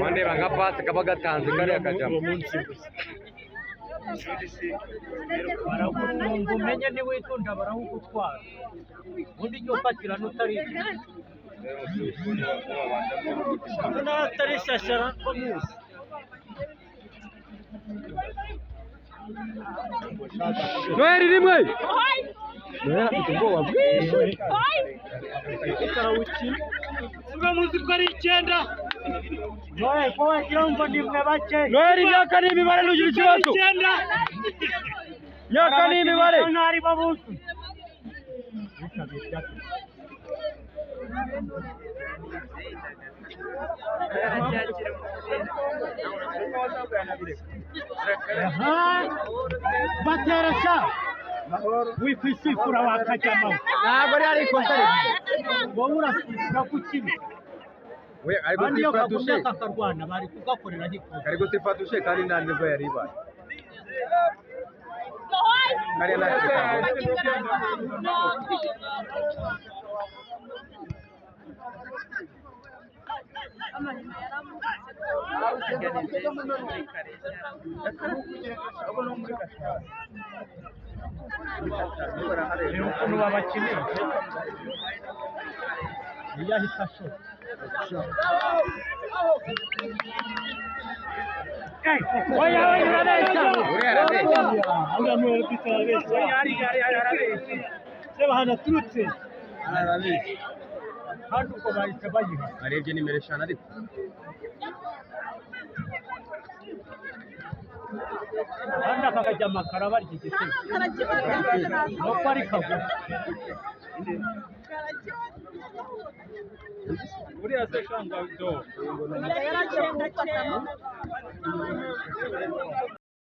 wandeba nka pasi kaba gatanze kariya kajamo baragufunga umenye ntiwitonda barahugutwara ubundi icyo ufatira n'utari n'atari shashara ko muzi Noheli rimwe muzi ko ari 9 Noheli ko wagira ngo ni mwe bake Noheli imyaka ni imibare nugira ikibazo imyaka ni imibare ntari babuze bateresha wikwisifura wakajyamo ntabwo ari ikosa wowe urasifura ku kibi we ari gusifura tushe akarwana bari kugakorera gikoze ari gusifura tushe kandi nta nibwo yari ibaye kariya nta rero ukuntu babakinira yahita ashora oya urabeshya uriya mwere ufite arabeshya arabeshya reba hano aturutse arabeshya kandi uko bahise bayiha arebye nimero 5 ariko kandi akakajya amakara barya igitego nuko ari kagufi uriya se shanga do